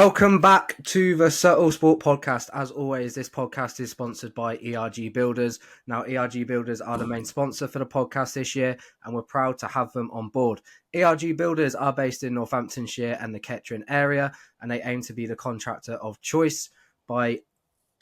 Welcome back to the Subtle Sport Podcast. As always, this podcast is sponsored by ERG Builders. Now, ERG Builders are the main sponsor for the podcast this year, and we're proud to have them on board. ERG Builders are based in Northamptonshire and the Kettering area, and they aim to be the contractor of choice by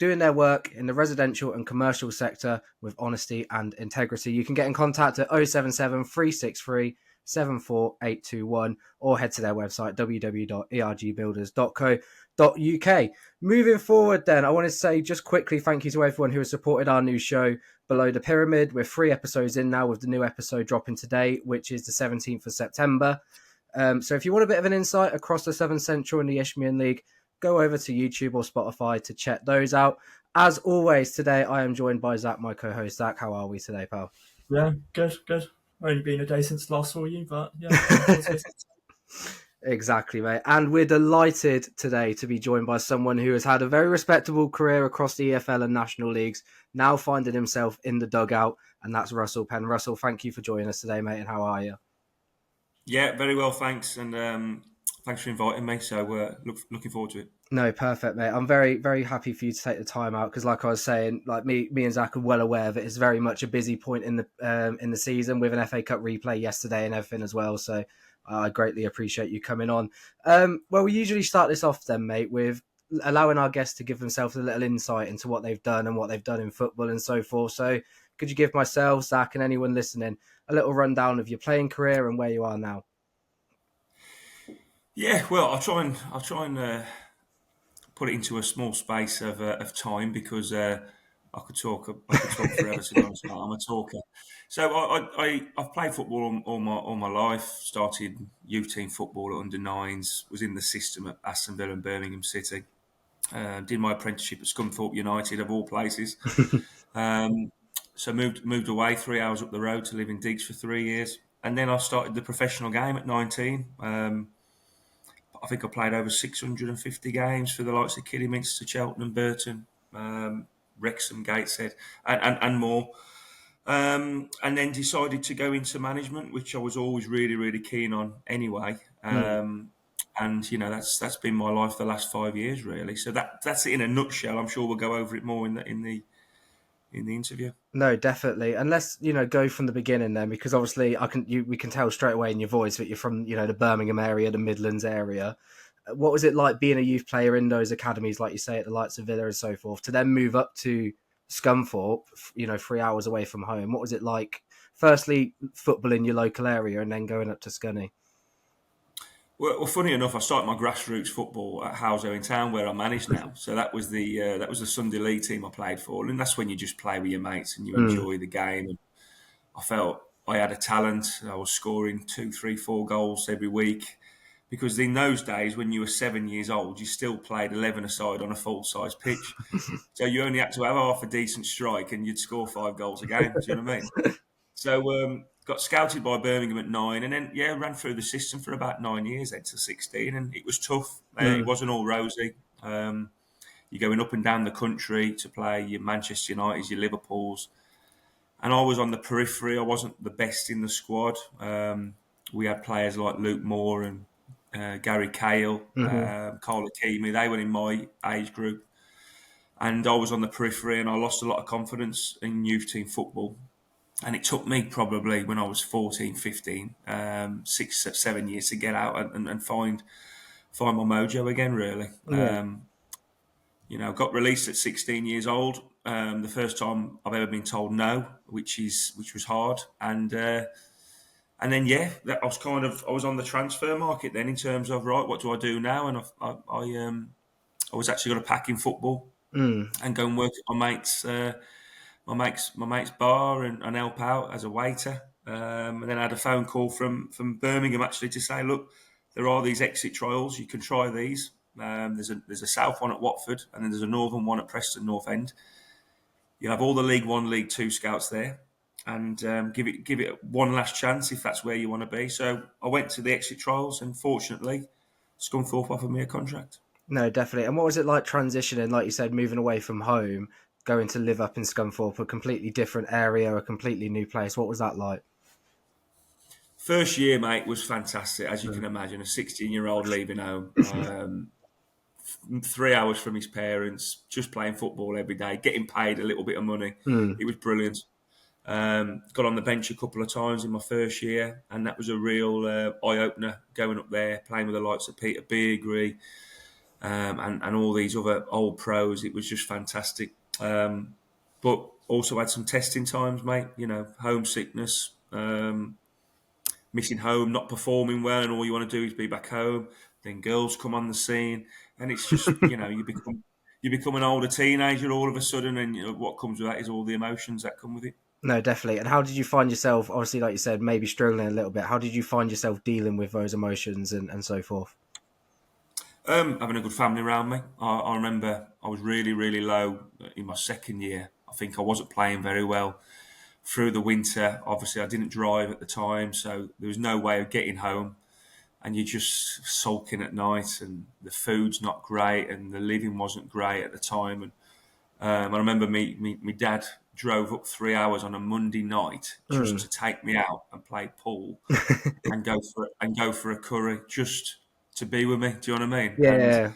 doing their work in the residential and commercial sector with honesty and integrity. You can get in contact at 077 363 74821 or head to their website www.ergbuilders.co.uk. Moving forward then, I want to say just quickly thank you to everyone who has supported our new show Below the Pyramid. We're 3 episodes in now with the new episode dropping today, which is the 17th of September. So if you want a bit of an insight across the Southern Central and the Isthmian League, go over to YouTube or Spotify to check those out. As always, today I am joined by Zach, my co-host. Zach, how are we today, pal? Yeah, good. Only been a day since last saw you, but yeah. Exactly, mate. And we're delighted today to be joined by someone who has had a very respectable career across the EFL and National Leagues, now finding himself in the dugout, and that's Russell Penn. Russell, thank you for joining us today, mate, and how are you? Yeah, very well, thanks. And thanks for inviting me. So looking forward to it. No, perfect, mate. I'm very, very happy for you to take the time out because, like I was saying, like me and Zach are well aware that it's very much a busy point in the season with an FA Cup replay yesterday and everything as well. So I greatly appreciate you coming on. Well, we usually start this off then, mate, with allowing our guests to give themselves a little insight into what they've done and what they've done in football and so forth. So could you give myself, Zach, and anyone listening a little rundown of your playing career and where you are now? Yeah, well, I'll try and put it into a small space of time because I could talk forever. To be honest, I'm a talker. So I've played football all my life. Started youth team football at under nines. Was in the system at Aston Villa and Birmingham City. Did my apprenticeship at Scunthorpe United of all places. So moved away 3 hours up the road to live in Diggs for 3 years, and then I started the professional game at 19. I think I played over 650 games for the likes of Kidderminster, Cheltenham, Burton, Wrexham, Gateshead, and more. And then decided to go into management, which I was always really, really keen on anyway. And that's been my life the last 5 years, really. So that's it in a nutshell. I'm sure we'll go over it more in the interview. No, definitely. And let's, go from the beginning then, because obviously we can tell straight away in your voice that you're from, the Birmingham area, the Midlands area. What was it like being a youth player in those academies, like you say, at the likes of Villa and so forth, to then move up to Scunthorpe, 3 hours away from home? What was it like, firstly, football in your local area and then going up to Scunny? Well, funny enough, I started my grassroots football at Halesowen Town, where I manage now. So that was the Sunday League team I played for, and that's when you just play with your mates and you enjoy the game. And I felt I had a talent. I was scoring 2, 3, 4 goals every week, because in those days, when you were 7 years old, you still played 11 aside on a full-size pitch. So you only had to have half a decent strike, and you'd score 5 goals a game. Do you know what I mean? So got scouted by Birmingham at 9, and then ran through the system for about 9 years, then to 16, and it was tough. It wasn't all rosy. You're going up and down the country to play your Manchester Uniteds, your Liverpools, and I was on the periphery. I wasn't the best in the squad. We had players like Luke Moore and Gary Cahill, Carl Akimi. They were in my age group, and I was on the periphery, and I lost a lot of confidence in youth team football. And it took me probably, when I was 14, 15, 6, 7 years to get out and find my mojo again, really. Yeah. Got released at 16 years old. The first time I've ever been told no, which was hard. And then, I was on the transfer market then, in terms of, right, what do I do now? And I was actually going to pack in football and go and work at my mate's bar and help out as a waiter. And then I had a phone call from Birmingham actually to say, look, there are these exit trials. You can try these. There's a south one at Watford, and then there's a northern one at Preston North End. You have all the League 1, League 2 scouts there, and give it one last chance if that's where you want to be. So I went to the exit trials, and fortunately, Scunthorpe offered me a contract. No, definitely. And what was it like transitioning, like you said, moving away from home, going to live up in Scunthorpe, a completely different area, a completely new place? What was that like? First year, mate, was fantastic, as you can imagine. A 16-year-old leaving home. 3 hours from his parents, just playing football every day, getting paid a little bit of money. It was brilliant. Got on the bench a couple of times in my first year, and that was a real eye-opener, going up there, playing with the likes of Peter Beardsley, and all these other old pros. It was just fantastic. But also had some testing times, mate, homesickness, missing home, not performing well, and all you want to do is be back home. Then girls come on the scene, and it's just, you become an older teenager all of a sudden, and what comes with that is all the emotions that come with it. No, definitely. And how did you find yourself, obviously, like you said, maybe struggling a little bit? How did you find yourself dealing with those emotions and so forth? Having a good family around me. I remember I was really, really low in my second year. I think I wasn't playing very well through the winter. Obviously, I didn't drive at the time, so there was no way of getting home. And you're just sulking at night, and the food's not great, and the living wasn't great at the time. And I remember me dad drove up 3 hours on a Monday night just to take me out and play pool and go for a curry just to be with me. Do you know what I mean? And Yeah.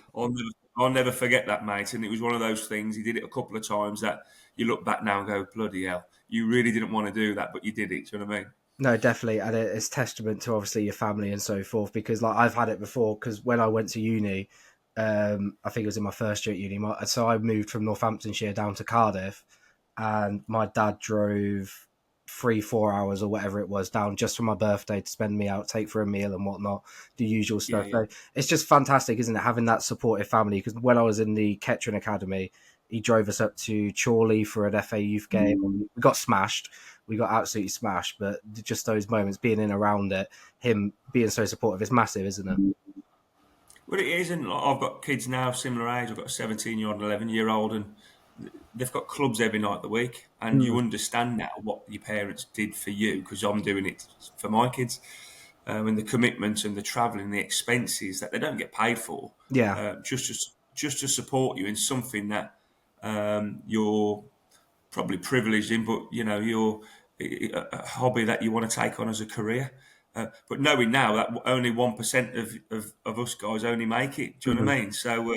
I'll never forget that, mate. And it was one of those things. He did it a couple of times that you look back now and go, bloody hell, you really didn't want to do that, but you did it. Do you know what I mean? No, definitely. And it's testament to obviously your family and so forth, because like I've had it before, because when I went to uni, I think it was in my first year at uni. So I moved from Northamptonshire down to Cardiff, and my dad drove 3-4 hours or whatever it was down just for my birthday to spend me out, take for a meal and whatnot, the usual stuff. Yeah. So it's just fantastic, isn't it, having that supportive family? Because when I was in the Kettering Academy, he drove us up to Chorley for an FA youth game. We got smashed. We got absolutely smashed. But just those moments, being in around it, him being so supportive, is massive, isn't it? Well, it is, and I've got kids now similar age. I've got a 17-year-old, 11-year-old, and they've got clubs every night of the week. And you understand now what your parents did for you, because I'm doing it for my kids, and the commitment and the travelling, the expenses that they don't get paid for, Yeah. just to support you in something that you're probably privileged in, but you're a hobby that you want to take on as a career. But knowing now that only 1% of us guys only make it, do you know what I mean? So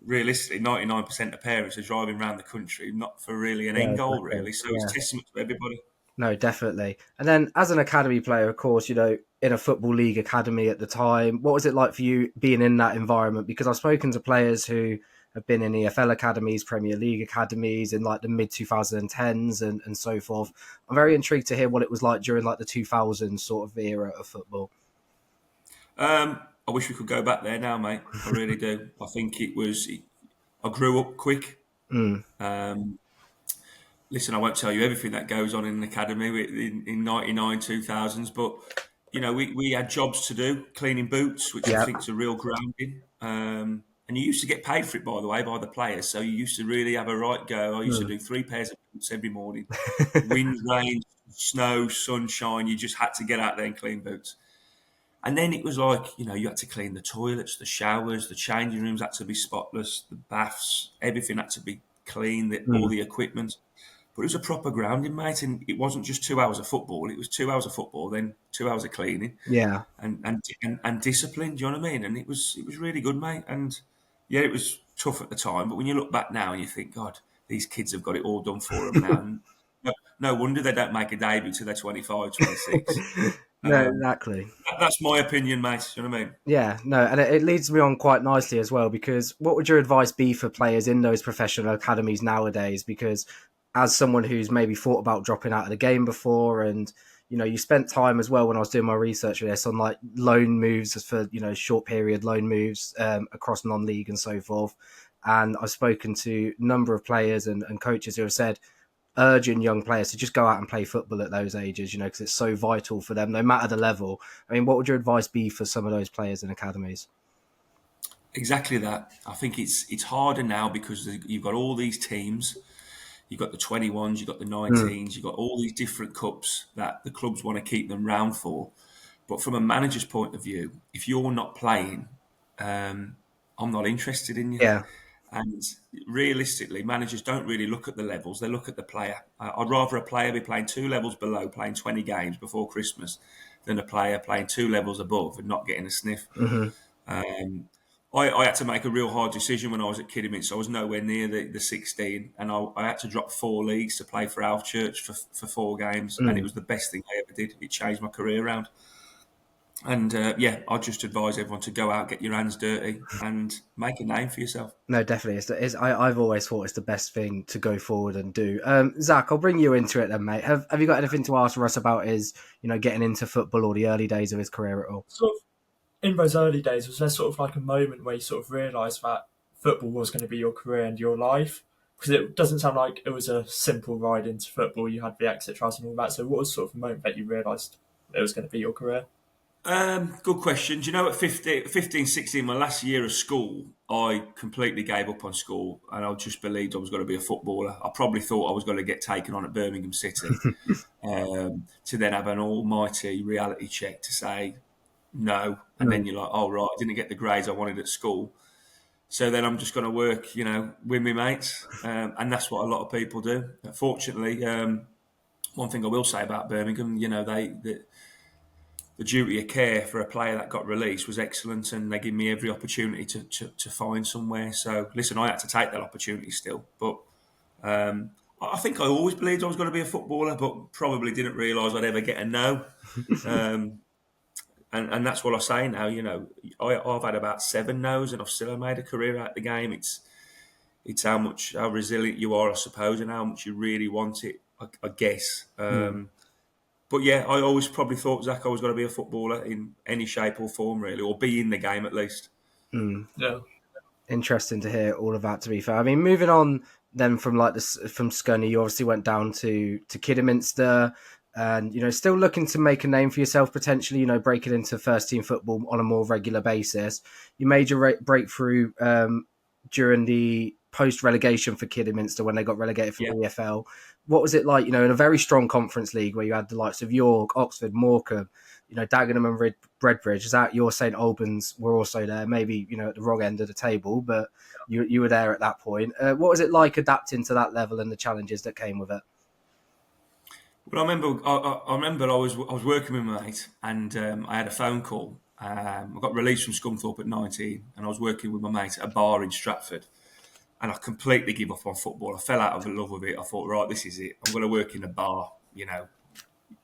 realistically, 99% of parents are driving around the country, not for really an Yeah, end goal, exactly. really. So Yeah. it's testament to everybody. No, definitely. And then as an academy player, of course, in a football league academy at the time, what was it like for you being in that environment? Because I've spoken to players who have been in EFL academies, Premier League academies in like the mid 2010s and so forth. I'm very intrigued to hear what it was like during like the 2000s sort of era of football. I wish we could go back there now, mate. I really do. I think I grew up quick. Listen, I won't tell you everything that goes on in an academy in 99, 2000s, but, we had jobs to do, cleaning boots, which I Yeah. think is a real grounding. And you used to get paid for it, by the way, by the players. So you used to really have a right go. I used to do 3 pairs of boots every morning. Wind, rain, snow, sunshine, you just had to get out there and clean boots. And then it was like, you had to clean the toilets, the showers, the changing rooms had to be spotless, the baths, everything had to be clean, all the equipment. But it was a proper grounding, mate, and it wasn't just 2 hours of football. It was 2 hours of football, then 2 hours of cleaning, Yeah. and discipline. Do you know what I mean? And it was really good, mate. And yeah, it was tough at the time, but when you look back now and you think, God, these kids have got it all done for them now. And no wonder they don't make a debut till they're 25, 26. No, exactly. That's my opinion, mate. Do you know what I mean? Yeah, no, and it leads me on quite nicely as well, because what would your advice be for players in those professional academies nowadays? Because as someone who's maybe thought about dropping out of the game before, and you spent time as well when I was doing my research for this on like loan moves for short period loan moves across non-league and so forth, and I've spoken to a number of players and coaches who have said urging young players to just go out and play football at those ages, because it's so vital for them, no matter the level. I mean, what would your advice be for some of those players in academies? Exactly that. I think it's harder now because you've got all these teams. You've got the 21s, you've got the 19s, you've got all these different cups that the clubs want to keep them round for. But from a manager's point of view, if you're not playing, I'm not interested in you. Yeah. And realistically, managers don't really look at the levels, they look at the player. I'd rather a player be playing 2 levels below, playing 20 games before Christmas, than a player playing 2 levels above and not getting a sniff. Mm-hmm. I had to make a real hard decision when I was at Kidderminster. I was nowhere near the 16, and I had to drop 4 leagues to play for Alchurch for 4 games, and it was the best thing I ever did. It changed my career around. And I just advise everyone to go out, get your hands dirty, and make a name for yourself. No, definitely. I've always thought it's the best thing to go forward and do. Zach, I'll bring you into it then, mate. Have you got anything to ask Russ about his, getting into football or the early days of his career at all? Sort of in those early days, was there sort of like a moment where you sort of realised that football was going to be your career and your life? Because it doesn't sound like it was a simple ride into football. You had the exit trials and all that. So what was sort of the moment that you realised it was going to be your career? Good question. Do you know, at 15, 16, my last year of school, I completely gave up on school and I just believed I was going to be a footballer. I probably thought I was going to get taken on at Birmingham City to then have an almighty reality check to say no. And then you're like, oh, right, I didn't get the grades I wanted at school. So then I'm just going to work, with my mates. And that's what a lot of people do. Fortunately, one thing I will say about Birmingham, the duty of care for a player that got released was excellent, and they give me every opportunity to find somewhere. So, listen, I had to take that opportunity still. But I think I always believed I was going to be a footballer, but probably didn't realise I'd ever get a no. And that's what I say now. I've had about 7 no's, and I've still made a career out of the game. It's how resilient you are, I suppose, and how much you really want it, I guess. But yeah, I always probably thought, Zach, I was going to be a footballer in any shape or form, really, or be in the game at least. Yeah. Interesting to hear all of that, to be fair. I mean, moving on then from Scunny, you obviously went down to Kidderminster and, still looking to make a name for yourself, potentially, breaking into first team football on a more regular basis. You made your breakthrough during the post-relegation for Kidderminster when they got relegated from the EFL. What was it like, in a very strong conference league where you had the likes of York, Oxford, Morecambe, Dagenham and Redbridge? Is that you're saying Albans were also there, maybe, at the wrong end of the table, but you were there at that point. What was it like adapting to that level and the challenges that came with it? Well, I remember I was working with my mate, and I had a phone call. I got released from Scunthorpe at 19, and I was working with my mate at a bar in Stratford. And I completely gave up on football. I fell out of love with it. I thought, right, this is it. I'm going to work in a bar,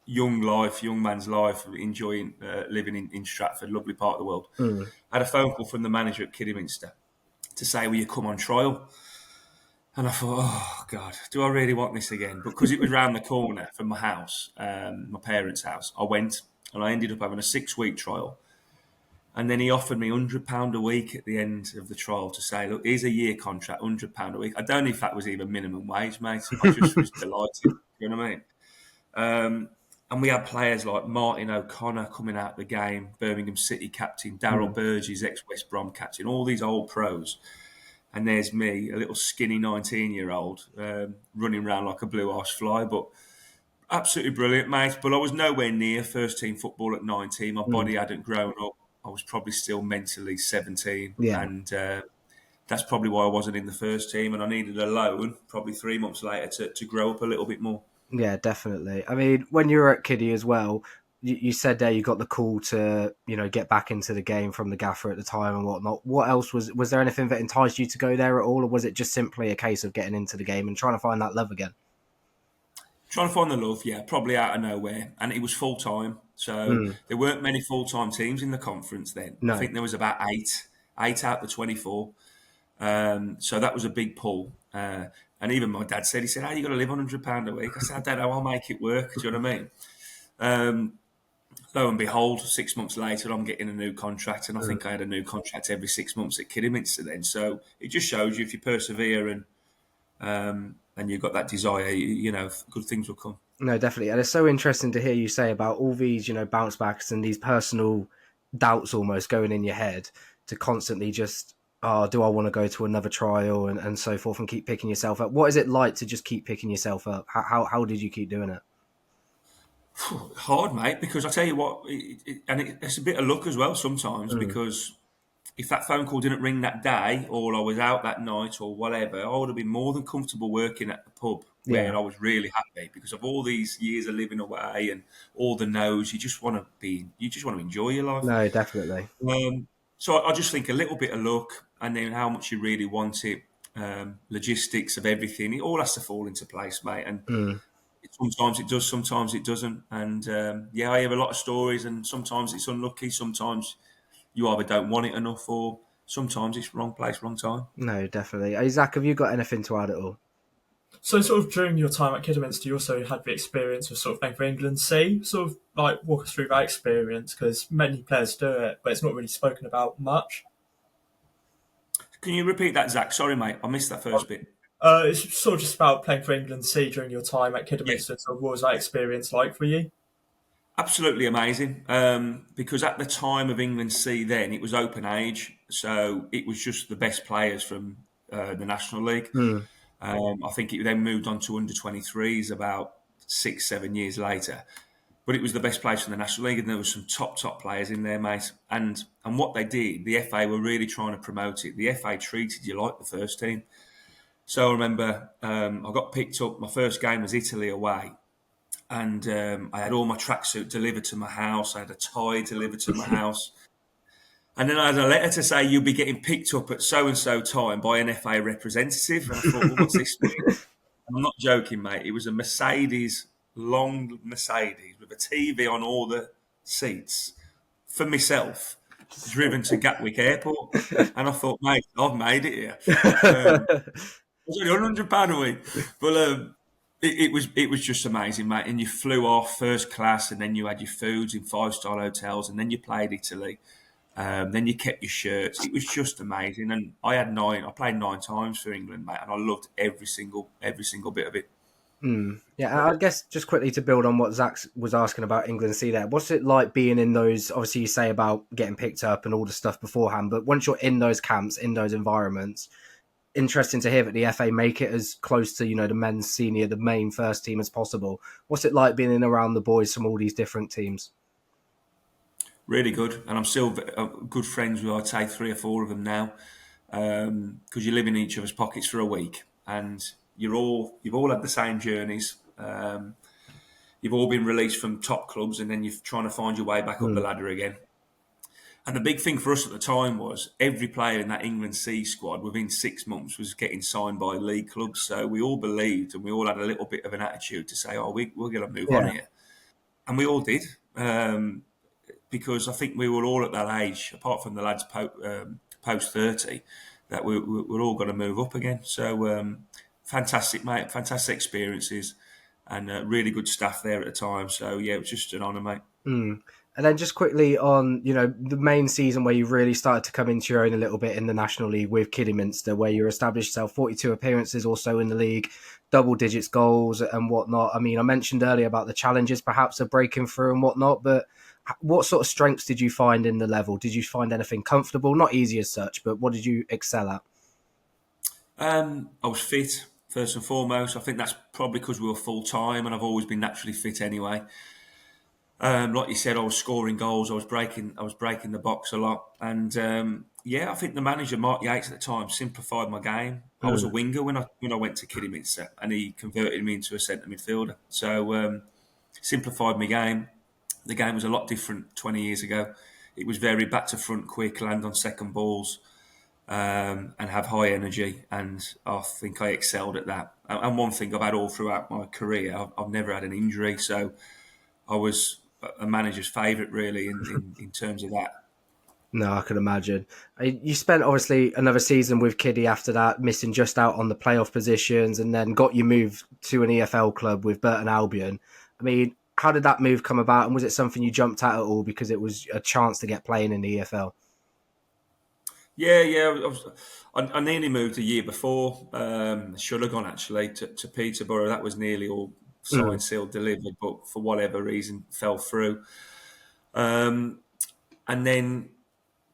young man's life, enjoying living in Stratford, lovely part of the world. I had a phone call from the manager at Kidderminster to say, will you come on trial? And I thought, oh, God, do I really want this again? Because it was round the corner from my house, my parents' house. I went and I ended up having a 6-week trial. And then he offered me £100 a week at the end of the trial to say, look, here's a year contract, £100 a week. I don't know if that was even minimum wage, mate. I just was delighted. You know what I mean? And we had players like Martin O'Connor coming out of the game, Birmingham City captain, Darryl Burgess, ex-West Brom captain, all these old pros. And there's me, a little skinny 19-year-old, running around like a blue-arse fly. But absolutely brilliant, mate. But I was nowhere near first-team football at 19. My body hadn't grown up. I was probably still mentally 17, and that's probably why I wasn't in the first team, and I needed a loan probably 3 months later to grow up a little bit more. Yeah, definitely. I mean, when you were at Kiddy as well, you said there you got the call to, get back into the game from the gaffer at the time and whatnot. What else was there anything that enticed you to go there at all, or was it just simply a case of getting into the game and trying to find that love again? Trying to find the love, yeah, probably out of nowhere. And it was full-time. So there weren't many full-time teams in the conference then. No. I think there was about 8 out of the 24. So that was a big pull. And even my dad said, how are you going to live on £100 a week? I said, I don't know, I'll make it work. Do you know what I mean? Lo and behold, 6 months later, I'm getting a new contract. And I think I had a new contract every 6 months at Kidderminster then. So it just shows you if you persevere and you've got that desire, good things will come. No, definitely. And it's so interesting to hear you say about all these, bounce backs and these personal doubts almost going in your head to constantly just, do I want to go to another trial and so forth and keep picking yourself up? What is it like to just keep picking yourself up? How did you keep doing it? Hard, mate, because I tell you what, it's a bit of luck as well sometimes because if that phone call didn't ring that day or I was out that night or whatever, I would have been more than comfortable working at the pub where I was really happy because of all these years of living away and all the no's. You just want to enjoy your life. No, definitely. So I just think a little bit of luck, and then how much you really want it, logistics of everything. It all has to fall into place, mate. And Mm. sometimes it does, sometimes it doesn't. And I hear a lot of stories, and sometimes it's unlucky. Sometimes you either don't want it enough, or sometimes it's wrong place, wrong time. No, definitely. Hey, Zach, have you got anything to add at all? So sort of during your time at Kidderminster, you also had the experience of sort of playing for England C. Sort of like walk us through that experience, because many players do it, but it's not really spoken about much. Can you repeat that, Zach? Sorry, mate. I missed that first bit. It's sort of just about playing for England C during your time at Yeah, Kidderminster. So what was that experience like for you? absolutely amazing. Because at the time of England C, then it was open age, so it was just the best players from the National League. Mm. I think it then moved on to under 23s about 6, 7 years later. But it was the best players from the National League, and there were some top players in there, mate. And what they did, the FA were really trying to promote it. The FA treated you like the first team. So I remember I got picked up. My first game was Italy away, and I had all my tracksuit delivered to my house. I had a tie delivered to my house. And then I had a letter to say you'll be getting picked up at so-and-so time by an FA representative. And I thought, well, what's this mean? I'm not joking, mate. It was a Mercedes, long Mercedes with a TV on all the seats for myself, driven to Gatwick Airport. And I thought, mate, I've made it here. It was only £100 a week. But it was just amazing, mate. And you flew off first class, and then you had your foods in 5-star hotels, and then you played Italy. Then you kept your shirts. It was just amazing, and I played 9 times for England, mate, and I loved every single bit of it. Mm. Yeah, I guess just quickly to build on what Zach was asking about England C there, what's it like being in those, obviously you say about getting picked up and all the stuff beforehand, but once you're in those camps, in those environments, interesting to hear that the FA make it as close to, the men's senior, the main first team as possible. What's it like being in around the boys from all these different teams? Really good, and I'm still good friends with, I'd say, 3 or 4 of them now, because you live in each other's pockets for a week, and you've all had the same journeys. You've all been released from top clubs, and then you're trying to find your way back up the ladder again. And the big thing for us at the time was every player in that England C squad within 6 months was getting signed by league clubs. So we all believed, and we all had a little bit of an attitude to say, "Oh, we're going to move on here," and we all did. Because I think we were all at that age, apart from the lads post 30, that we're all going to move up again. So fantastic, mate, fantastic experiences, and really good staff there at the time. So yeah, it was just an honour, mate. Mm. And then just quickly on, the main season where you really started to come into your own a little bit in the National League with Kidderminster, where you established yourself 42 appearances also in the league, double digits goals and whatnot. I mean, I mentioned earlier about the challenges perhaps of breaking through and whatnot, but what sort of strengths did you find in the level? Did you find anything comfortable? Not easy as such, but what did you excel at? I was fit, first and foremost. I think that's probably because we were full-time, and I've always been naturally fit anyway. Like you said, I was scoring goals. I was breaking the box a lot, and I think the manager Mark Yates at the time simplified my game. I was a winger when I went to Kidderminster, and he converted me into a centre midfielder. So simplified my game. The game was a lot different 20 years ago. It was very back to front, quick, land on second balls, and have high energy. And I think I excelled at that. And one thing I've had all throughout my career, I've never had an injury, so I was a manager's favourite, really, in terms of that. No, I can imagine. You spent obviously another season with Kiddy after that, missing just out on the playoff positions, and then got you moved to an EFL club with Burton Albion. I mean, how did that move come about, and was it something you jumped at all because it was a chance to get playing in the EFL? Yeah. I nearly moved a year before. Should have gone actually to Peterborough. That was nearly all signed, sealed, delivered, but for whatever reason fell through. And then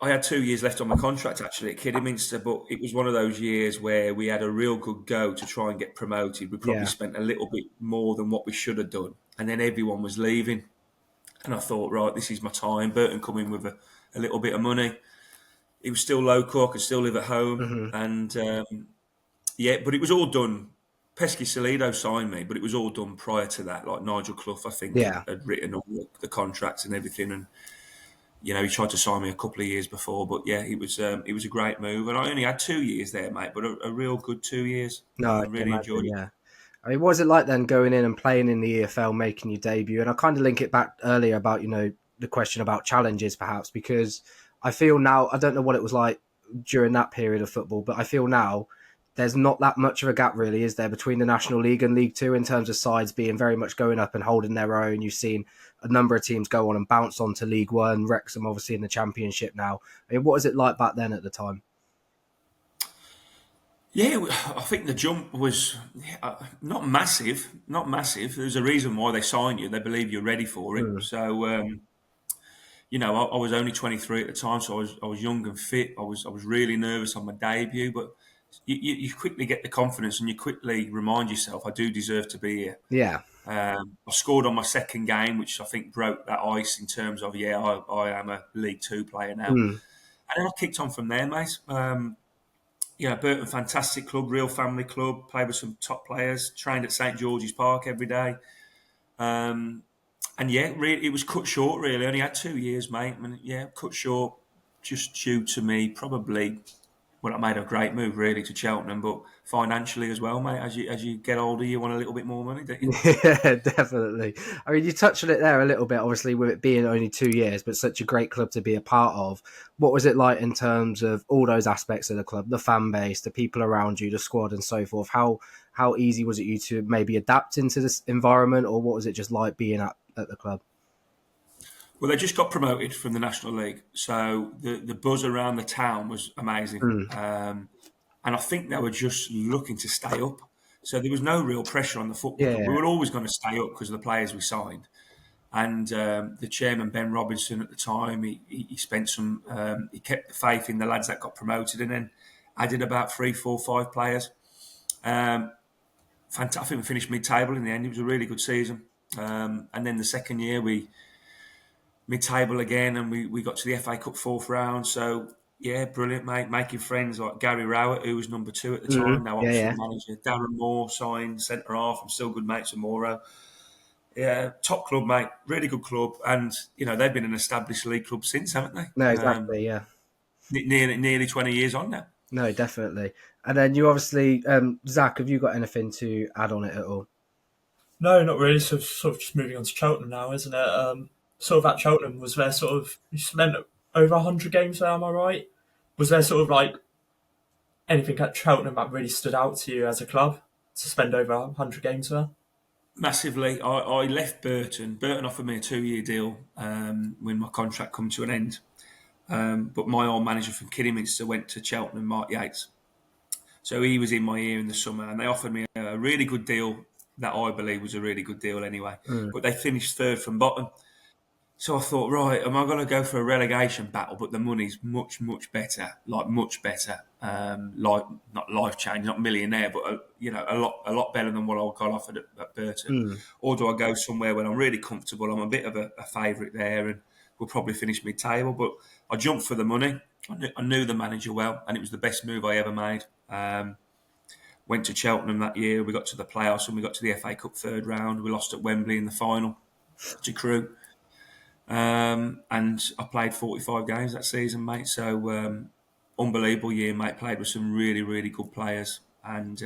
I had 2 years left on my contract actually at Kidderminster, but it was one of those years where we had a real good go to try and get promoted. We probably spent a little bit more than what we should have done, and then everyone was leaving. And I thought, right, this is my time. Burton come in with a little bit of money. It was still local. I could still live at home. And but it was all done. Pesky Salido signed me, but it was all done prior to that. Like Nigel Clough, I think, had written all the contracts and everything. And he tried to sign me a couple of years before, but yeah, it was a great move, and I only had 2 years there, mate, but a real good 2 years. No, I can Really enjoyed imagine. it. Yeah. I mean, what was it like then going in and playing in the EFL, making your debut? And I kind of link it back earlier about, the question about challenges, perhaps, because I feel now, I don't know what it was like during that period of football, but I feel now there's not that much of a gap, really, is there, between the National League and League Two in terms of sides being very much going up and holding their own. You've seen a number of teams go on and bounce on to League One, Wrexham obviously in the Championship now. I mean, what was it like back then at the time? Yeah, I think the jump was not massive. Not massive. There's a reason why they sign you. They believe you're ready for it. Mm. So, I was only 23 at the time, so I was young and fit. I was really nervous on my debut, but you quickly get the confidence and you quickly remind yourself, I do deserve to be here. Yeah. I scored on my second game, which I think broke that ice in terms of, I am a League Two player now. Mm. And then I kicked on from there, mate. Burton, fantastic club, real family club, played with some top players, trained at St George's Park every day. It was cut short, really. I only had 2 years, mate. And cut short just due to me probably, I made a great move, really, to Cheltenham, but financially as well, mate. As you get older, you want a little bit more money, don't you? Yeah, definitely. I mean, you touched on it there a little bit, obviously, with it being only 2 years, but such a great club to be a part of. What was it like in terms of all those aspects of the club, the fan base, the people around you, the squad and so forth? How easy was it you to maybe adapt into this environment, or what was it just like being at the club? Well, they just got promoted from the National League, so the buzz around the town was amazing. Mm. And I think they were just looking to stay up. So there was no real pressure on the football club. We Yeah. were always going to stay up because of the players we signed. And the chairman, Ben Robinson, at the time, he spent some, he kept the faith in the lads that got promoted and then added about 3, 4, 5 players. Fantastic. I think we finished mid-table in the end. It was a really good season. And then the second year, we mid-table again, and we got to the FA Cup fourth round. So, yeah, brilliant, mate. Making friends like Gary Rowett, who was number 2 at the time, now Yeah, Oxford yeah. manager. Darren Moore signed centre-half. I'm still good mates with Moore. Yeah, top club, mate. Really good club. And, they've been an established league club since, haven't they? No, exactly, yeah. Nearly 20 years on now. No, definitely. And then you obviously, Zach, have you got anything to add on it at all? No, not really. So sort of just moving on to Cheltenham now, isn't it? Sort of at Cheltenham, was there sort of, you spent over 100 games there, am I right? Was there sort of like anything at Cheltenham that really stood out to you as a club to spend over 100 games there? Massively. I left Burton. Burton offered me a 2-year deal when my contract come to an end. But my old manager from Kidderminster went to Cheltenham, Mark Yates. So he was in my ear in the summer, and they offered me a really good deal that I believe was a really good deal anyway. Mm. But they finished third from bottom. So I thought, right, am I going to go for a relegation battle? But the money's much, much better, like much better. Like not life change, not millionaire, but a lot better than what I got offered at Burton. Mm. Or do I go somewhere where I'm really comfortable? I'm a bit of a favourite there, and we'll probably finish mid-table. But I jumped for the money. I knew the manager well, and it was the best move I ever made. Went to Cheltenham that year. We got to the playoffs, and we got to the FA Cup third round. We lost at Wembley in the final to Crewe. And I played 45 games that season, mate. So unbelievable year, mate. Played with some really, really good players. And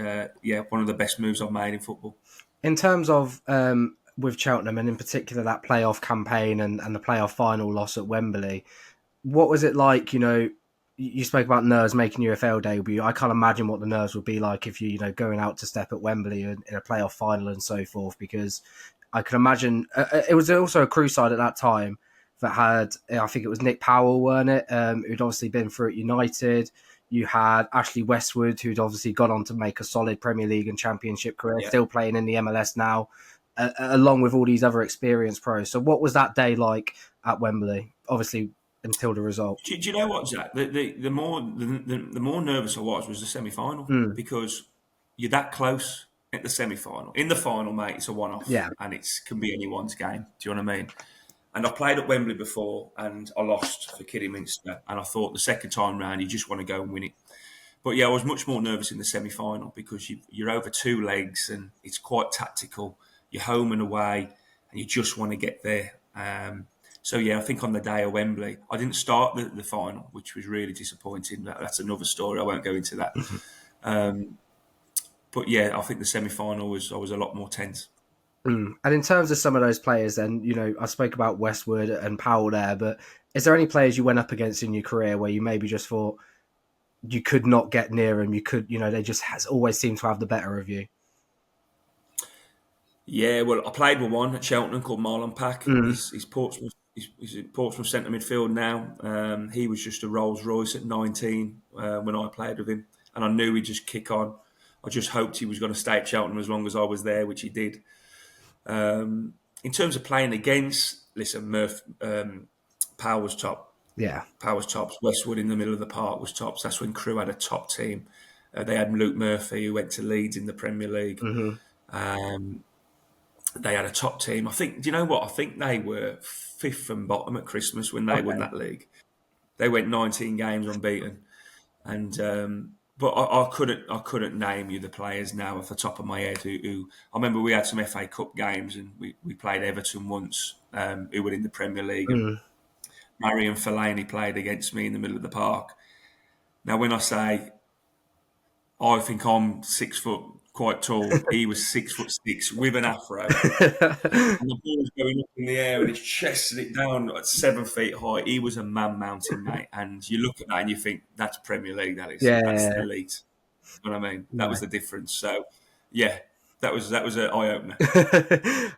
one of the best moves I've made in football. In terms of with Cheltenham, and in particular that playoff campaign and the playoff final loss at Wembley, what was it like? You spoke about nerves making your EFL debut. I can't imagine what the nerves would be like if you going out to step at Wembley in a playoff final and so forth, because I can imagine it was also a Crewe side at that time that had, I think it was Nick Powell, weren't it? Who'd obviously been through at United. You had Ashley Westwood, who'd obviously gone on to make a solid Premier League and Championship career, still playing in the MLS now, along with all these other experienced pros. So what was that day like at Wembley? Obviously, until the result. Do you know what, Zach? The more nervous I was the semi-final, because you're that close at the semi-final. In the final, mate, it's a one-off, and it can be anyone's game. Do you know what I mean? And I played at Wembley before, and I lost for Kidderminster, and I thought the second time round you just want to go and win it. But yeah, I was much more nervous in the semi-final because you're over 2 legs, and it's quite tactical. You're home and away, and you just want to get there. So, yeah, I think on the day of Wembley, I didn't start the final, which was really disappointing. That's another story. I won't go into that. But, yeah, I think the semi-final I was a lot more tense. And in terms of some of those players, then, I spoke about Westwood and Powell there, but is there any players you went up against in your career where you maybe just thought you could not get near them? You could, they just always seem to have the better of you. Yeah, well, I played with one at Cheltenham called Marlon Pack. He's Portsmouth. He's in Portsmouth centre midfield now. He was just a Rolls Royce at 19 when I played with him, and I knew he'd just kick on. I just hoped he was going to stay at Cheltenham as long as I was there, which he did. In terms of playing against, listen, Powell was top. Yeah. Powell was tops. Westwood in the middle of the park was tops. That's when Crewe had a top team. They had Luke Murphy, who went to Leeds in the Premier League. They had a top team. I think, do you know what? I think they were fifth from bottom at Christmas when they won that league. They went 19 games unbeaten. And but I couldn't name you the players now off the top of my head who I remember we had some FA Cup games and we played Everton once, who were in the Premier League. And Marion Fellaini played against me in the middle of the park. Now, when I say I think I'm 6 foot quite tall, he was 6'6" with an afro. And the ball was going up in the air and his chest it down at 7 feet high. He was a man mountain, mate. And you look at that and you think, that's Premier League, that is. Yeah. That's elite. You know what I mean? That was the difference. So, yeah, that was an eye-opener.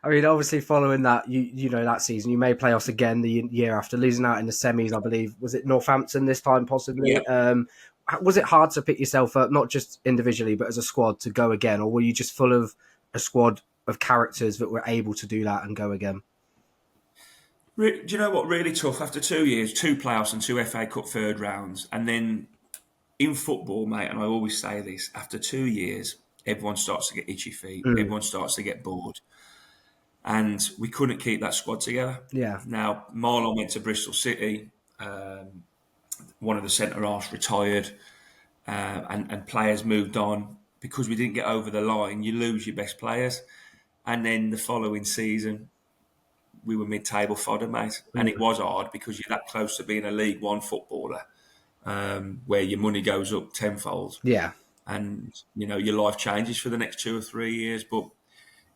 I mean, obviously following that, you know that season, you made playoffs again the year after, losing out in the semis, I believe. Was it Northampton this time, possibly? Yeah. Was it hard to pick yourself up, not just individually, but as a squad to go again? Or were you just full of a squad of characters that were able to do that and go again? Do you know what? Really tough. After 2 years, 2 playoffs and 2 FA Cup third rounds. And then in football, mate, and I always say this, after 2 years, everyone starts to get itchy feet. Everyone starts to get bored. And we couldn't keep that squad together. Yeah. Now, Marlon went to Bristol City. One of the centre-halves retired. And players moved on. Because we didn't get over the line, you lose your best players. And then the following season, we were mid-table fodder, mate. And it was hard because you're that close to being a League One footballer, where your money goes up tenfold. Yeah. And, your life changes for the next 2 or 3 years. But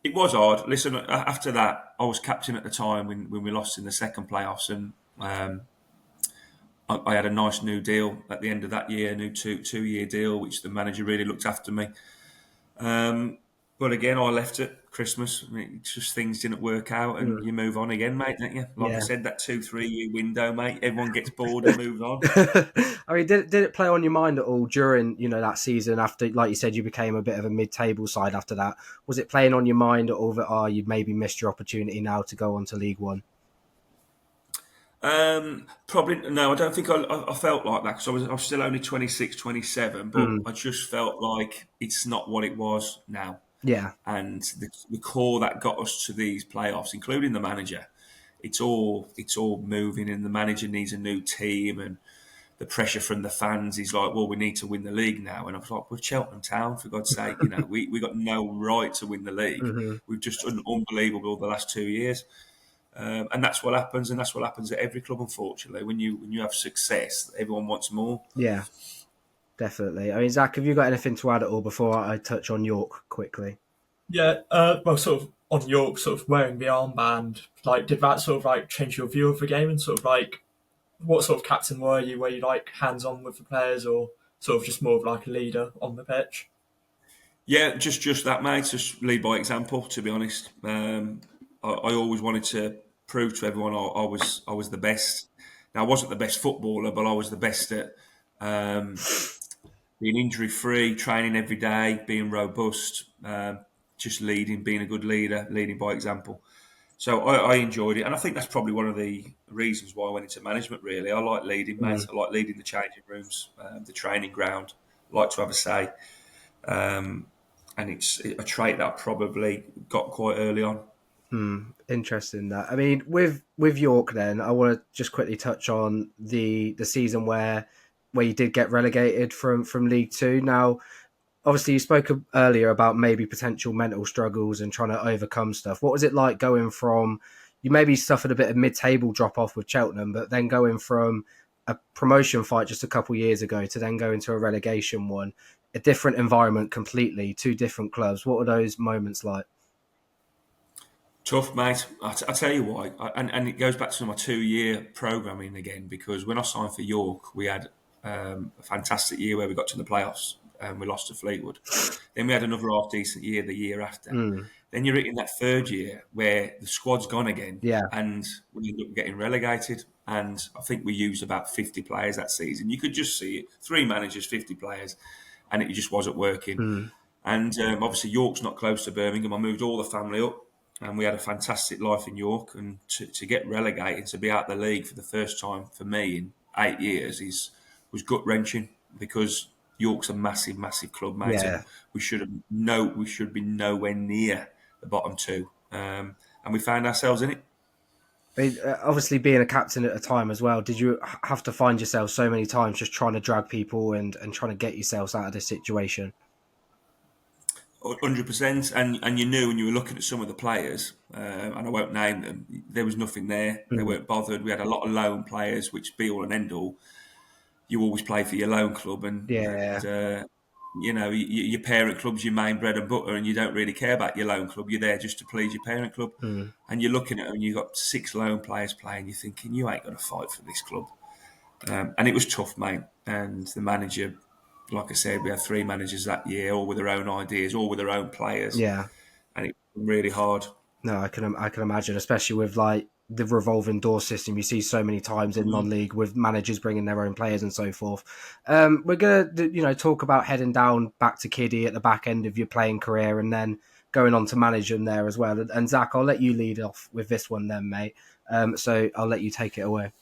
it was hard. Listen, after that, I was captain at the time when we lost in the second playoffs. And I had a nice new deal at the end of that year, a new two-year deal, which the manager really looked after me. But again, I left at Christmas. I mean, it's just things didn't work out and you move on again, mate, don't you? Like I said, that 2-3 year window, mate, everyone gets bored and moves on. I mean, did it play on your mind at all during, that season after, like you said, you became a bit of a mid-table side after that? Was it playing on your mind at all that, you maybe missed your opportunity now to go on to League One? Probably no. I don't think I felt like that because I was still only 26, 27, but I just felt like it's not what it was now. Yeah, and the core that got us to these playoffs, including the manager, it's all moving, and the manager needs a new team, and the pressure from the fans is like, well, we need to win the league now. And I was like, we're Cheltenham Town, for God's sake, we got no right to win the league. We've just done unbelievable the last 2 years. And that's what happens, and that's what happens at every club, unfortunately. When you have success, everyone wants more. Yeah, definitely. I mean, Zach, have you got anything to add at all before I touch on York quickly? Yeah, well, sort of on York, sort of wearing the armband, like, did that sort of like change your view of the game, and sort of like, what sort of captain were you? Were you like hands-on with the players, or sort of just more of like a leader on the pitch? Yeah, just that, mate. Just lead by example, to be honest. I always wanted to prove to everyone I was the best. Now, I wasn't the best footballer, but I was the best at being injury-free, training every day, being robust, just leading, being a good leader, leading by example. So I enjoyed it, and I think that's probably one of the reasons why I went into management, really. I like leading, mate. I like leading the changing rooms, the training ground. I like to have a say. And it's a trait that I probably got quite early on. Interesting that. I mean, with York, then I want to just quickly touch on the season where you did get relegated from League Two. Now, obviously, you spoke earlier about maybe potential mental struggles and trying to overcome stuff. What was it like going from, you maybe suffered a bit of mid-table drop-off with Cheltenham, but then going from a promotion fight just a couple years ago to then go into a relegation one, a different environment completely, two different clubs. What were those moments like? Tough, mate. I tell you why. And it goes back to my 2-year programming again, because when I signed for York, we had a fantastic year where we got to the playoffs and we lost to Fleetwood. Then we had another half-decent year the year after. Then you're in that third year where the squad's gone again, and we ended up getting relegated. And I think we used about 50 players that season. You could just see it. 3 managers, 50 players, and it just wasn't working. And obviously York's not close to Birmingham. I moved all the family up, and we had a fantastic life in York. And to get relegated, to be out of the league for the first time for me in 8 years was gut-wrenching, because York's a massive, massive club, mate. Yeah. And we should be nowhere near the bottom 2. And we found ourselves in it. Obviously, being a captain at a time as well, did you have to find yourself so many times just trying to drag people and trying to get yourselves out of this situation? 100%. And you knew when you were looking at some of the players, and I won't name them, there was nothing there. They weren't bothered. We had a lot of loan players, which be all and end all. You always play for your loan club, and your parent club's your main bread and butter, and you don't really care about your loan club. You're there just to please your parent club. And you're looking at them, and you've got 6 loan players playing. You're thinking, you ain't going to fight for this club. And it was tough, mate. And the manager, like I said, we had 3 managers that year, all with their own ideas, all with their own players. Yeah. And it was really hard. No, I can imagine, especially with like the revolving door system you see so many times in non-league, with managers bringing their own players and so forth. We're gonna talk about heading down back to Kiddy at the back end of your playing career, and then going on to manage them there as well. And Zach, I'll let you lead off with this one then, mate. So I'll let you take it away.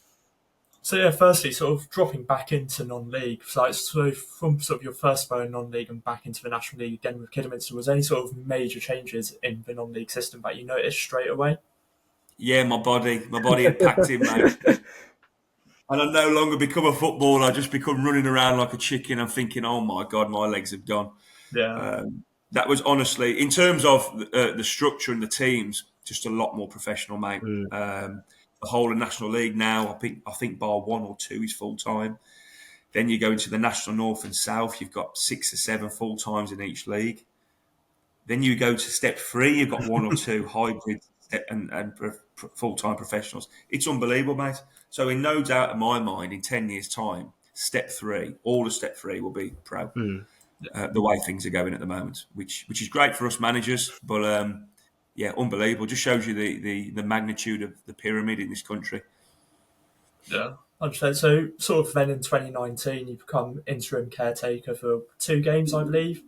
So yeah, firstly, sort of dropping back into non-league, so from sort of your first spell in non-league and back into the National League again with Kidderminster, was there any sort of major changes in the non-league system that you noticed straight away? Yeah, my body had packed in, mate. And I no longer become a footballer. I just become running around like a chicken. I'm thinking, oh my God, my legs have gone. Yeah. That was honestly, in terms of the structure and the teams, just a lot more professional, mate. The whole of National League now, I think bar 1 or 2 is full time. Then you go into the National North and South. You've got 6 or 7 full times in each league. Then you go to step 3. You've got 1 or 2 hybrid and full-time professionals. It's unbelievable, mate. So in no doubt in my mind, in 10 years' time, step 3, all of step 3 will be pro. The way things are going at the moment, which is great for us managers, but unbelievable. Just shows you the magnitude of the pyramid in this country. Yeah. So sort of then in 2019, you become interim caretaker for 2 games, I believe.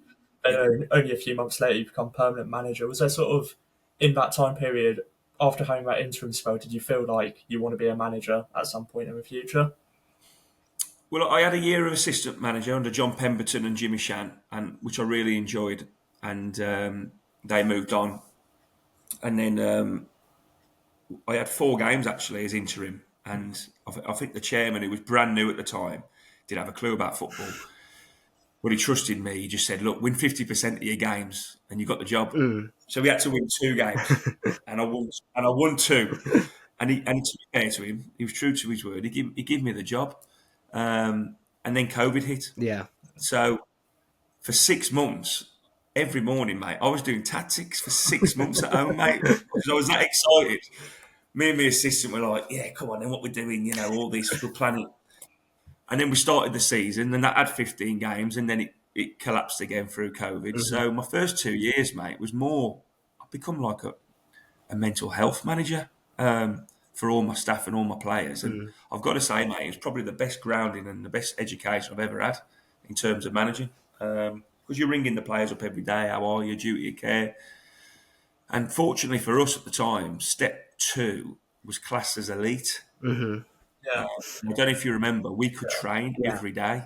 Then only a few months later, you become permanent manager. Was there sort of, in that time period, after having that interim spell, did you feel like you want to be a manager at some point in the future? Well, I had a year of assistant manager under John Pemberton and Jimmy Shan, and which I really enjoyed. And they moved on. And then I had 4 games actually as interim. And I think the chairman, who was brand new at the time, didn't have a clue about football. But he trusted me. He just said, look, win 50% of your games and you got the job. So we had to win 2 games. And I won 2. And to be fair to him, he was true to his word. He gave me the job. And then COVID hit. Yeah. So for 6 months, every morning, mate, I was doing tactics for 6 months at home, mate, because I was that excited. Me and my assistant were like, yeah, come on, then what we're doing, all this, we're planning. And then we started the season, and that had 15 games, and then it collapsed again through COVID. So my first 2 years, mate, was more, I've become like a mental health manager for all my staff and all my players. And I've got to say, mate, it's probably the best grounding and the best education I've ever had in terms of managing. Because you're ringing the players up every day, how are you, duty of care. And fortunately for us at the time, step 2 was classed as elite. Yeah. I don't know if you remember, we could train every day.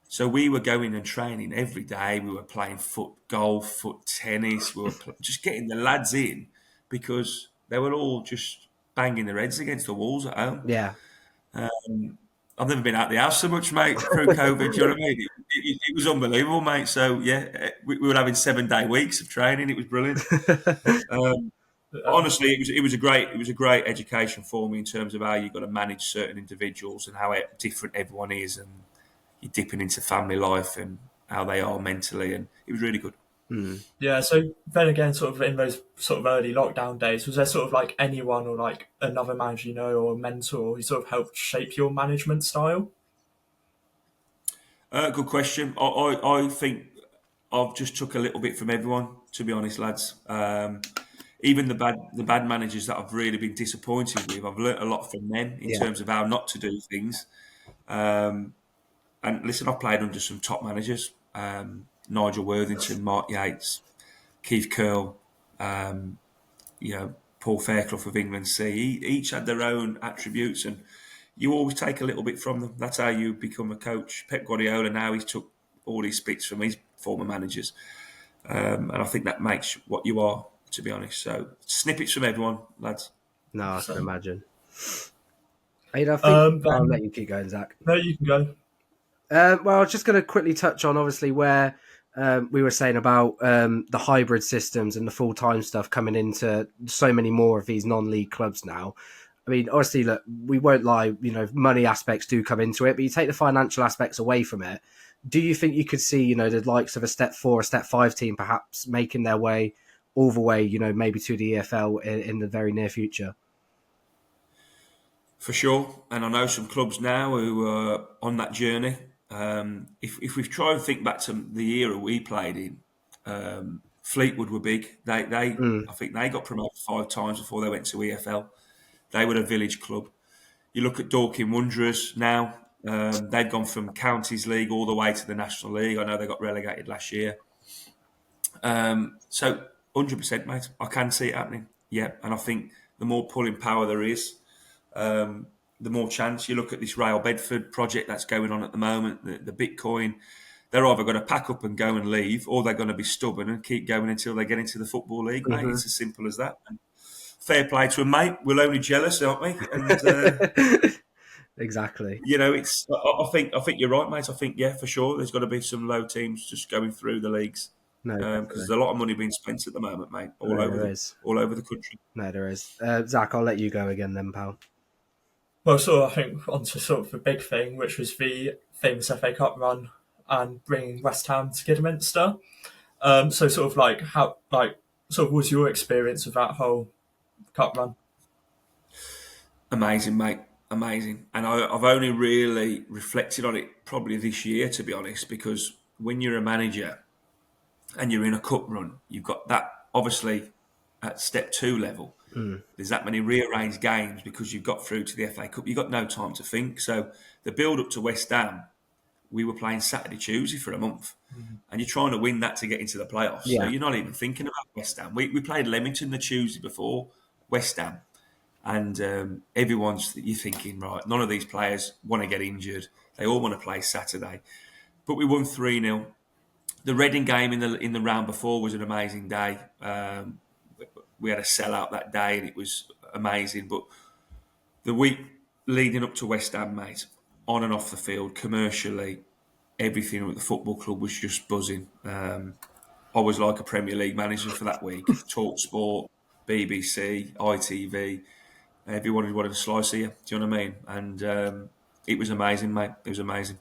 So we were going and training every day. We were playing golf, foot tennis. We were just getting the lads in because they were all just banging their heads against the walls at home. Yeah. I've never been out the house so much, mate, through COVID. Do you know what I mean? It was unbelievable, mate. So, yeah, we were having 7-day weeks of training. It was brilliant. Honestly, it was a great education for me in terms of how you've got to manage certain individuals and how different everyone is, and you're dipping into family life and how they are mentally, and it was really good. Yeah, so then again, sort of in those sort of early lockdown days, was there sort of like anyone or like another manager you know or a mentor who sort of helped shape your management style? Good question. I think I've just took a little bit from everyone, to be honest, lads. Even the bad managers that I've really been disappointed with, I've learnt a lot from them in Yeah. terms of how not to do things. And listen, I've played under some top managers: Nigel Worthington, Mark Yates, Keith Curl, Paul Fairclough of England C. Each had their own attributes, and you always take a little bit from them. That's how you become a coach. Pep Guardiola now, he's took all his bits from his former managers, and I think that makes what you are, to be honest. So snippets from everyone, lads. No, I can So, imagine. I think I'll let then you keep going, Zach. no, you can go. Well, I was just going to quickly touch on obviously where we were saying about the hybrid systems and the full-time stuff coming into so many more of these non-league clubs now. I mean, obviously, look, we won't lie, money aspects do come into it, but you take the financial aspects away from it. Do you think you could see, the likes of a Step 4, a Step 5 team perhaps making their way all the way, maybe to the EFL in the very near future? For sure, and I know some clubs now who are on that journey. If we try and think back to the era we played in, Fleetwood were big. I think they got promoted 5 times before they went to EFL. They were a village club. You look at Dorking Wanderers now. They've gone from Counties League all the way to the National League. I know they got relegated last year. So 100%, mate. I can see it happening. Yeah, and I think the more pulling power there is, the more chance. You look at this Rail Bedford project that's going on at the moment, the Bitcoin. They're either going to pack up and go and leave, or they're going to be stubborn and keep going until they get into the Football League, mate. It's as simple as that. And fair play to them, mate. We're only jealous, aren't we? And Exactly. it's. I think you're right, mate. I think for sure. There's got to be some low teams just going through the leagues No, because there's a lot of money being spent at the moment, mate. All over the country. No, there is. Zach, I'll let you go again then, pal. Well, so I think onto sort of the big thing, which was the famous FA Cup run and bringing West Ham to Kidderminster. So sort of like how sort of was your experience of that whole cup run? Amazing, mate. Amazing. And I've only really reflected on it probably this year, to be honest, because when you're a manager and you're in a cup run, you've got that obviously at Step 2 level. There's that many rearranged games because you've got through to the FA Cup. You've got no time to think. So the build up to West Ham, we were playing Saturday, Tuesday for a month. And you're trying to win that to get into the playoffs. Yeah. So you're not even thinking about West Ham. We played Leamington the Tuesday before, West Ham. And you're thinking, right, none of these players want to get injured. They all want to play Saturday. But we won 3-0. The Reading game in the round before was an amazing day. We had a sellout that day and it was amazing. But the week leading up to West Ham, mate, on and off the field, commercially, everything at the football club was just buzzing. I was like a Premier League manager for that week. Talk Sport, BBC, ITV. Everyone wanted a slice of you. Do you know what I mean? And it was amazing, mate. It was amazing.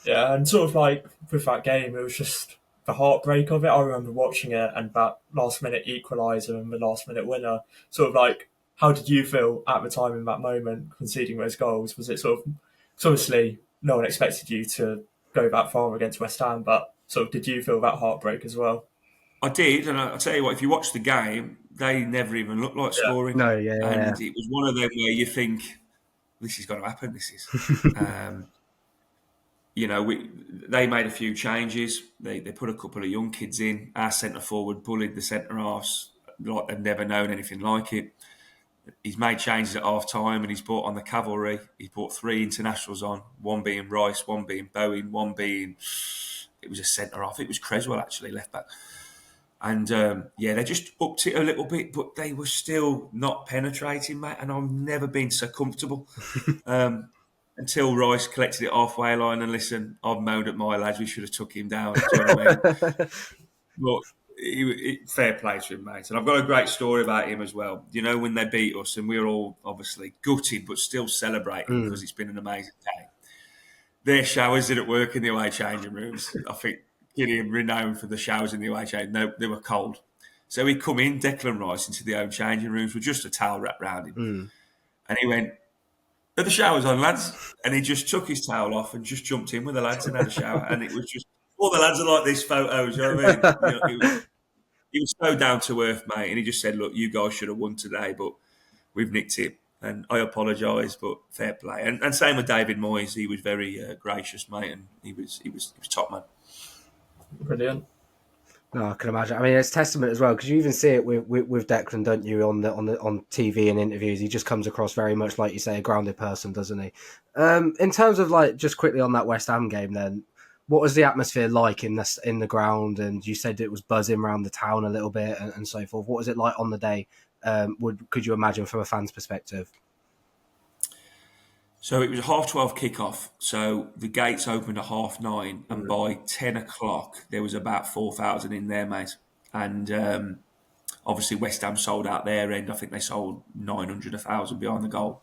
Yeah, and sort of like with that game, it was just the heartbreak of it. I remember watching it and that last minute equaliser and the last minute winner. Sort of like, how did you feel at the time in that moment, conceding those goals? Was it sort of, because obviously no one expected you to go that far against West Ham, but sort of did you feel that heartbreak as well? I did, and I'll tell you what, if you watch the game, they never even looked like scoring. No, yeah. And it was one of them where you think, this is going to happen, this is. They made a few changes. They put a couple of young kids in. Our centre forward bullied the centre halves like they've never known anything like it. He's made changes at half time and he's brought on the cavalry. He's brought 3 internationals on, one being Rice, one being Bowen, one being, it was a centre half. It was Creswell actually, left back. And they just upped it a little bit, but they were still not penetrating, mate. And I've never been so comfortable. Until Rice collected it halfway line and listen, I've moaned at my lads, we should have took him down. Do you know what I mean? But fair play to him, mate. And I've got a great story about him as well. You know, when they beat us, and we were all obviously gutted, but still celebrating because it's been an amazing day. Their showers didn't work in the away changing rooms. I think Kiddy are renowned for the showers in the away changing. No, they were cold. So he come in, Declan Rice, into the home changing rooms with just a towel wrapped round him. And he went, "Are the showers on, lads?" And he just took his towel off and just jumped in with the lads and had a shower. And it was just, all the lads are like these photos, you know what I mean? You know, he was so down to earth, mate. And he just said, "Look, you guys should have won today, but we've nicked it. And I apologise, but fair play." And same with David Moyes. He was very gracious, mate, and he was top man. Brilliant. No, I can imagine. I mean, it's testament as well because you even see it with Declan, don't you? On TV and interviews, he just comes across very much like you say, a grounded person, doesn't he? In terms of like just quickly on that West Ham game, then what was the atmosphere like in the ground? And you said it was buzzing around the town a little bit and so forth. What was it like on the day? Could you imagine from a fan's perspective? So it was a 12:30 kickoff. So the gates opened at 9:30, and by 10 o'clock there was about 4,000 in there, mate. And obviously West Ham sold out their end. I think they sold 900, 1,000 behind the goal.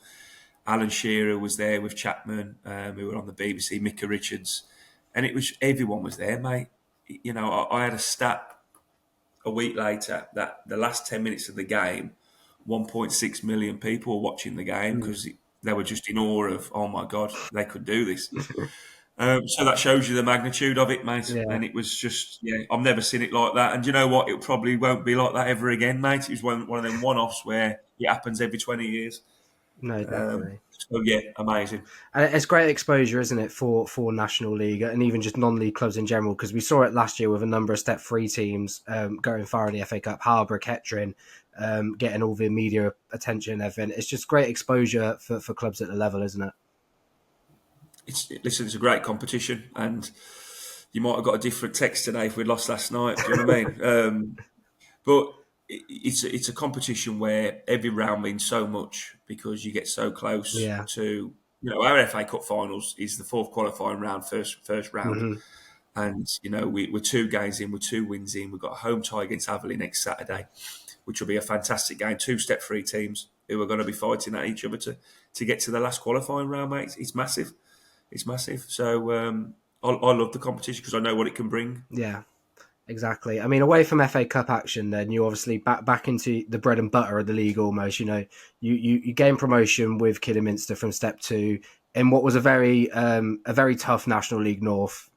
Alan Shearer was there with Chapman, who were on the BBC, Micah Richards, and everyone was there, mate. You know, I had a stat a week later that the last 10 minutes of the game, 1.6 million people were watching the game because they were just in awe of, oh my God, they could do this. So that shows you the magnitude of it, mate. Yeah. And it was just, I've never seen it like that. And you know what? It probably won't be like that ever again, mate. It was one of them one-offs where it happens every 20 years. No, definitely. So amazing. And it's great exposure, isn't it, for National League and even just non-league clubs in general? Because we saw it last year with a number of Step 3 teams going far in the FA Cup, Harbour, Kettering, getting all the media attention and everything. It's just great exposure for clubs at the level, isn't it? It's a great competition, and you might have got a different text today if we'd lost last night. Do you know what I mean? But it's a competition where every round means so much because you get so close to. You know, our FA Cup finals is the fourth qualifying round, first round, and you know we're 2 games in, we're 2 wins in. We've got a home tie against Albion next Saturday, which will be a fantastic game. 2 Step 3 teams who are going to be fighting at each other to get to the last qualifying round, mate. It's massive. It's massive. So I love the competition because I know what it can bring. Yeah, exactly. I mean, away from FA Cup action, then you obviously back into the bread and butter of the league almost. You know, you gain promotion with Kidderminster from Step 2 in what was a very tough National League North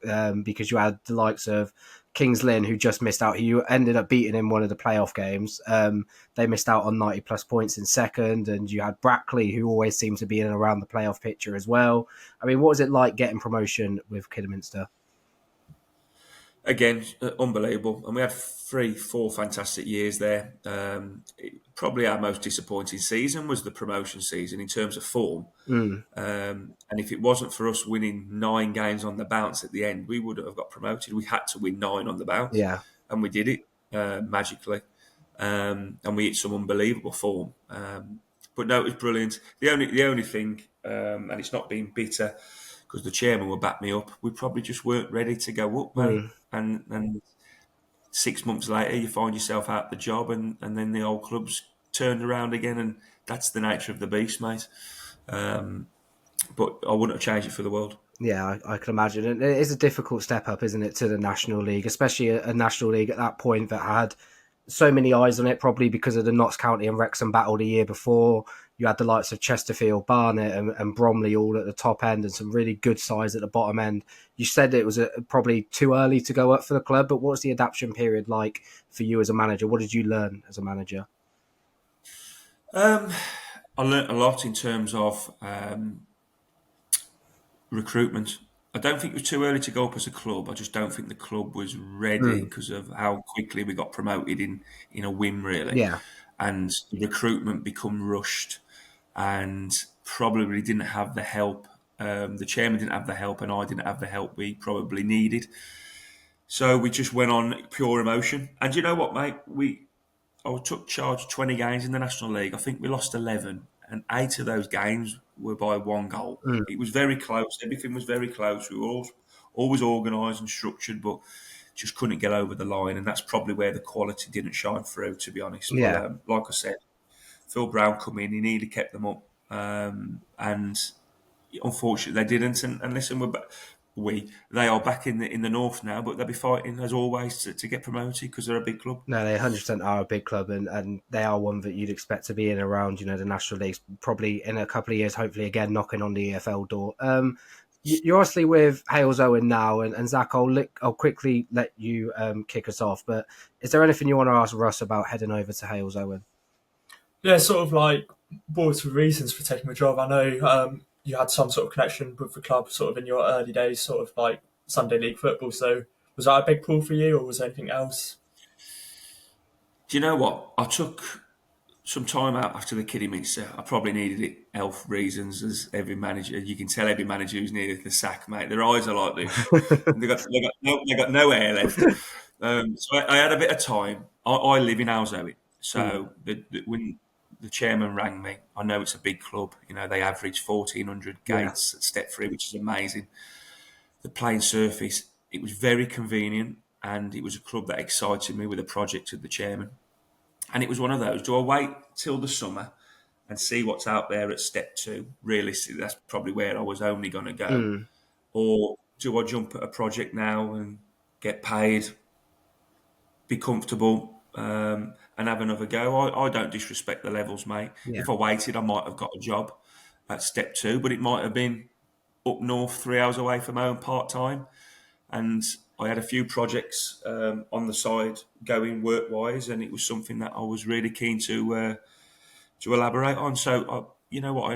because you had the likes of Kings Lynn, who just missed out. You ended up beating in one of the playoff games. They missed out on 90+ points in second, and you had Brackley, who always seemed to be in and around the playoff picture as well. I mean, what was it like getting promotion with Kidderminster? Again, unbelievable. And we had 3-4 fantastic years there. Probably our most disappointing season was the promotion season in terms of form. And if it wasn't for us winning 9 games on the bounce at the end, we would have got promoted. We had to win 9 on the bounce. Yeah. And we did it magically. And we hit some unbelievable form. But no, it was brilliant. The only thing, and it's not being bitter, because the chairman will back me up, we probably just weren't ready to go up, mate. And 6 months later, you find yourself out the job, and then the old club's turned around again, and that's the nature of the beast, mate. But I wouldn't have changed it for the world. Yeah, I can imagine. And it is a difficult step up, isn't it, to the National League, especially a National League at that point that had so many eyes on it, probably because of the Notts County and Wrexham battle the year before. You had the likes of Chesterfield, Barnet and Bromley all at the top end and some really good sides at the bottom end. You said it was probably too early to go up for the club, but what was the adaptation period like for you as a manager? What did you learn as a manager? I learnt a lot in terms of recruitment. I don't think it was too early to go up as a club. I just don't think the club was ready because of how quickly we got promoted in a whim, really. Yeah. And the recruitment become rushed and probably didn't have the help. The chairman didn't have the help and I didn't have the help we probably needed. So we just went on pure emotion. And you know what, mate? I took charge of 20 games in the National League. I think we lost 11 and 8 of those games were by 1 goal. It was very close. Everything was very close. We were always organised and structured, but just couldn't get over the line, and that's probably where the quality didn't shine through, to be honest. Yeah. But like I said, Phil Brown come in, he nearly kept them up, and unfortunately they didn't. And listen, they are back in the north now, but they'll be fighting as always to get promoted because they're a big club. No, they 100% are a big club, and they are one that you'd expect to be in around, the National League, probably in a couple of years, hopefully again knocking on the EFL door. You're obviously with Halesowen now, and Zach, I'll quickly let you kick us off. But is there anything you want to ask Russ about heading over to Halesowen? Yeah, sort of like boards for reasons for taking the job. I know you had some sort of connection with the club sort of in your early days, sort of like Sunday League football. So was that a big pull for you, or was there anything else? Do you know what? I took some time out after the Kidderminster. I probably needed it, health reasons, as every manager. You can tell every manager who's needed the sack, mate. Their eyes are like this. They got no air left. So I had a bit of time. I live in Halesowen, so when the chairman rang me, I know it's a big club. They average 1,400 gates at step 3, which is amazing. The playing surface, it was very convenient, and it was a club that excited me with a project of the chairman. And it was one of those, do I wait till the summer and see what's out there at step 2? Realistically, that's probably where I was only going to go. Or do I jump at a project now and get paid, be comfortable, and have another go? I don't disrespect the levels, mate. Yeah. If I waited, I might have got a job at step 2, but it might have been up north, 3 hours away from home, part-time. And I had a few projects on the side going work-wise, and it was something that I was really keen to elaborate on. So, you know what, I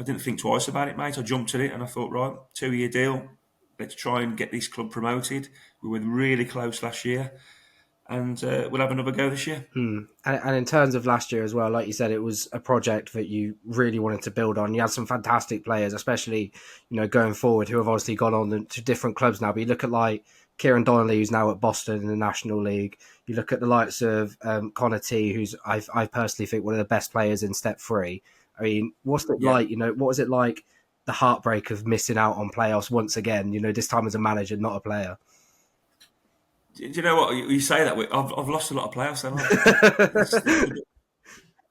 didn't think twice about it, mate. I jumped at it and I thought, right, 2-year deal. Let's try and get this club promoted. We were really close last year, and we'll have another go this year. And in terms of last year as well, like you said, it was a project that you really wanted to build on. You had some fantastic players, especially, going forward, who have obviously gone on to different clubs now. But you look at like Kieran Donnelly, who's now at Boston in the National League. You look at the likes of Connor T, who's I personally think one of the best players in step 3. I mean, what's it like? What was it like? The heartbreak of missing out on playoffs once again. This time as a manager, not a player. Do you know what you say that? I've lost a lot of playoffs, haven't I?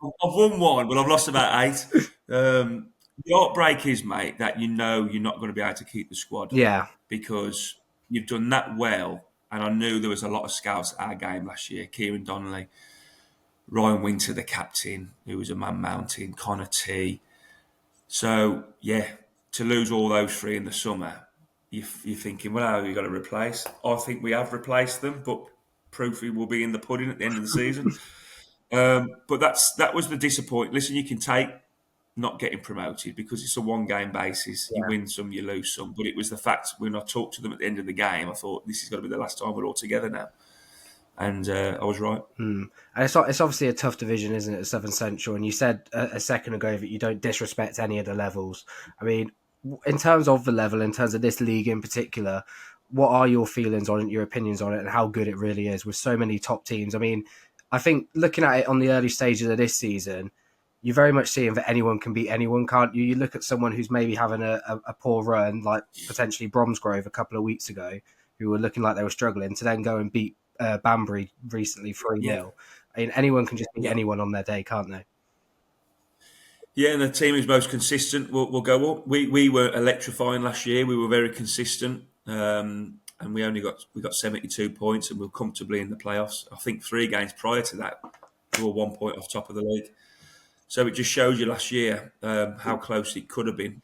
I've won one, but I've lost about 8. The heartbreak is, mate, that you're not going to be able to keep the squad. Yeah. Because you've done that well, and I knew there was a lot of scouts at our game last year. Kieran Donnelly, Ryan Winter, the captain, who was a man mountain, Connor T. So, to lose all those 3 in the summer, you're thinking, well, how have you got to replace? I think we have replaced them, but proof will be in the pudding at the end of the season. But that was the disappointment. Listen, you can take not getting promoted because it's a one-game basis. You win some, you lose some. But it was the fact when I talked to them at the end of the game, I thought, this is got to be the last time we're all together now. And I was right. And it's obviously a tough division, isn't it, Southern Central? And you said a second ago that you don't disrespect any of the levels. I mean, in terms of the level, in terms of this league in particular, what are your feelings on it, your opinions on it, and how good it really is with so many top teams? I mean, I think looking at it on the early stages of this season, you're very much seeing that anyone can beat anyone, can't you? You look at someone who's maybe having a poor run, like potentially Bromsgrove a couple of weeks ago, who were looking like they were struggling, to then go and beat Banbury recently 3-0. I mean, anyone can just beat anyone on their day, can't they? Yeah, and the team who's most consistent will go up. We were electrifying last year. We were very consistent, and we got 72 points, and we were comfortably in the playoffs. I think 3 games prior to that, we were 1 point off top of the league. So it just shows you last year how close it could have been.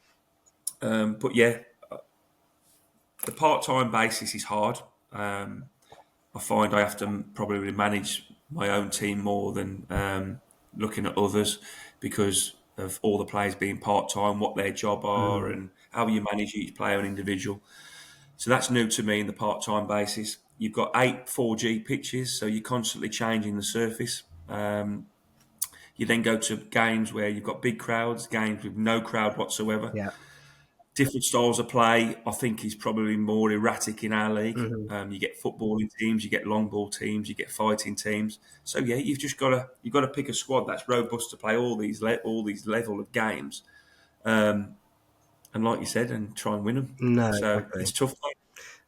But the part-time basis is hard. I find I have to probably manage my own team more than looking at others because of all the players being part-time, what their job are and how you manage each player and individual. So that's new to me in the part-time basis. You've got 8 4G pitches, so you're constantly changing the surface. You then go to games where you've got big crowds, games with no crowd whatsoever. Yeah. Different styles of play, I think, is probably more erratic in our league. You get footballing teams, you get long ball teams, you get fighting teams. So you've just got to pick a squad that's robust to play all these level of games, and like you said, and try and win them. No, so exactly. it's tough.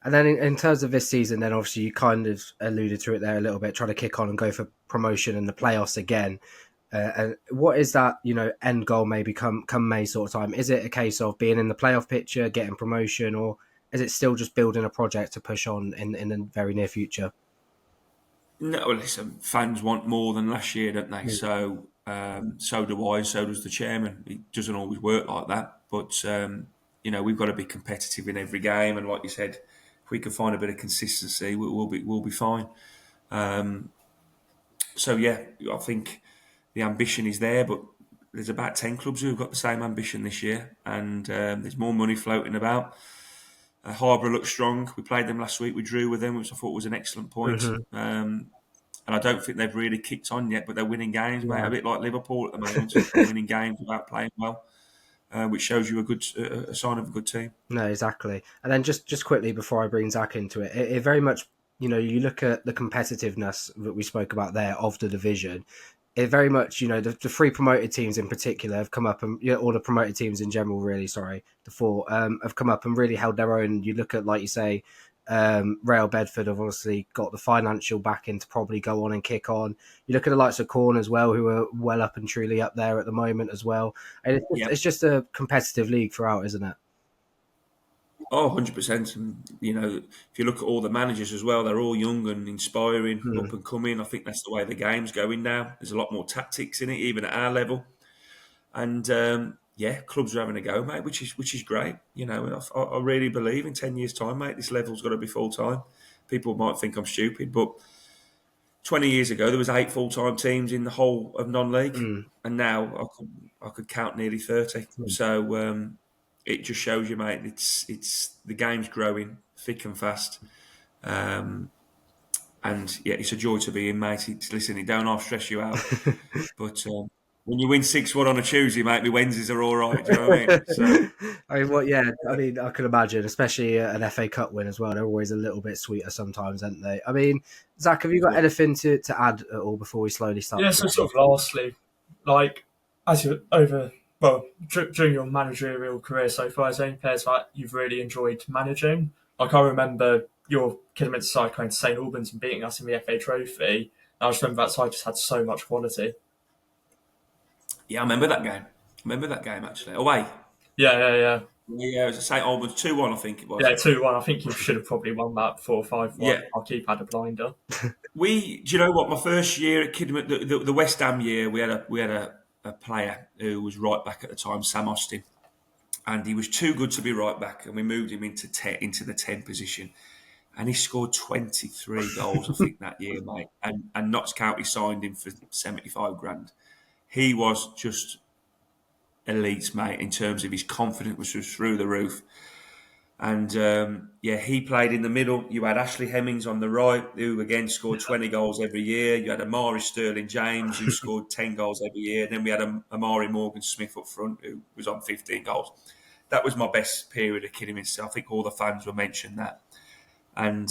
And then in terms of this season, then obviously you kind of alluded to it there a little bit, trying to kick on and go for promotion and the playoffs again. And what is that, end goal maybe come May sort of time? Is it a case of being in the playoff picture, getting promotion, or is it still just building a project to push on in the very near future? No, listen, fans want more than last year, don't they? So so do I, so does the chairman. It doesn't always work like that. But, we've got to be competitive in every game. And like you said, if we can find a bit of consistency, we'll be fine. So, yeah, I think the ambition is there, but there's about 10 clubs who've got the same ambition this year. And there's more money floating about. Harbour looks strong. We played them last week. We drew with them, which I thought was an excellent point. And I don't think they've really kicked on yet, but they're winning games, mate. A bit like Liverpool at the moment, winning games without playing well, which shows you a sign of a good team. No, exactly. And then just quickly before I bring Zach into it, it very much, you look at the competitiveness that we spoke about there of the division. It very much, the three promoted teams in particular have come up, and all the promoted teams in general, really, sorry, the four have come up and really held their own. You look at, like you say, Rail Bedford have obviously got the financial backing to probably go on and kick on. You look at the likes of Corn as well, who are well up and truly up there at the moment as well. And it's just a competitive league throughout, isn't it? Oh, 100%. And, if you look at all the managers as well, they're all young and inspiring, up and coming. I think that's the way the game's going now. There's a lot more tactics in it, even at our level. And, clubs are having a go, mate, which is great. I really believe in 10 years' time, mate, this level's got to be full-time. People might think I'm stupid, but 20 years ago, there was 8 full-time teams in the whole of non-league. And now I could count nearly 30. So... it just shows you, mate. It's the game's growing thick and fast, and yeah, it's a joy to be in, mate. Listen, it don't half stress you out, but when you win 6-1 on a Tuesday, mate, my Wednesdays are all right. Do you know what I mean? So, I can imagine, especially an FA Cup win as well. They're always a little bit sweeter sometimes, aren't they? I mean, Zach, have you got anything to add at all before we slowly start? Yeah, so sort of lastly, like as you're during your managerial career so far, is there any players that you've really enjoyed managing? Like I remember your Kidderminster side going to St Albans and beating us in the FA Trophy. And I just remember that side just had so much quality. Yeah, I remember that game actually. Away. Yeah. Yeah, it was St Albans 2-1, I think it was. Yeah, 2-1. I think you should have probably won that 4-5-1. Yeah. Our keeper had a blinder. Do you know what? My first year at Kidderminster, the West Ham year, we had a player who was right back at the time, Sam Austin, and he was too good to be right back, and we moved him into the 10 position, and he scored 23 goals, I think, that year, mate. And Notts County signed him for 75 grand. He was just elite, mate, in terms of his confidence was just through the roof. And he played in the middle. You had Ashley Hemmings on the right, who again scored 20 goals every year. You had Amari Sterling James, who scored 10 goals every year. And then we had Amari Morgan Smith up front, who was on 15 goals. That was my best period at Kidderminster. I think all the fans will mention that. And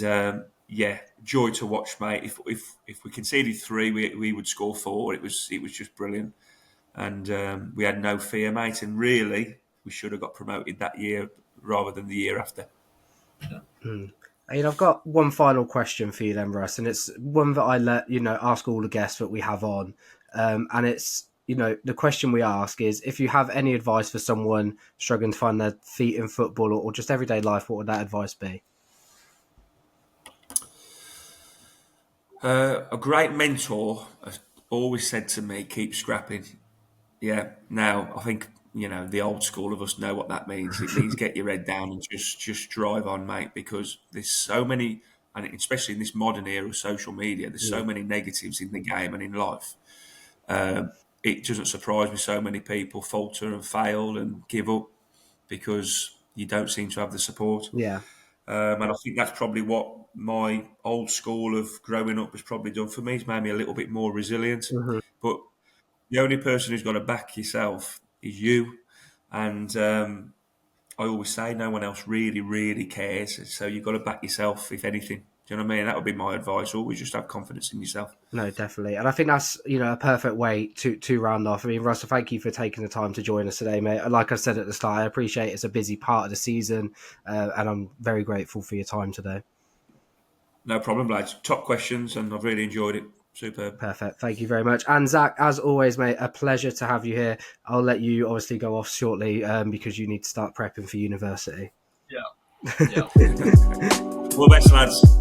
joy to watch, mate. If we conceded 3, we would score 4. It was just brilliant. And we had no fear, mate. And really, we should have got promoted that year rather than the year after. I've got one final question for you then, Russ, and it's one that I ask all the guests that we have on. And it's, the question we ask is, if you have any advice for someone struggling to find their feet in football or just everyday life, what would that advice be? A great mentor has always said to me, keep scrapping. Yeah, now I think, the old school of us know what that means. It means get your head down and just drive on, mate, because there's so many, and especially in this modern era of social media, there's so many negatives in the game and in life. It doesn't surprise me so many people falter and fail and give up because you don't seem to have the support. Yeah. And I think that's probably what my old school of growing up has probably done for me. It's made me a little bit more resilient. But the only person who's got to back yourself is you. And I always say no one else really, really cares. So you've got to back yourself, if anything. Do you know what I mean? That would be my advice. Always just have confidence in yourself. No, definitely. And I think that's, a perfect way to round off. I mean, Russell, thank you for taking the time to join us today, mate. Like I said at the start, I appreciate it's a busy part of the season, and I'm very grateful for your time today. No problem, lads. Top questions, and I've really enjoyed it. Superb. Perfect. Thank you very much. And Zach, as always, mate, a pleasure to have you here. I'll let you obviously go off shortly because you need to start prepping for university. Yeah. All the best, lads.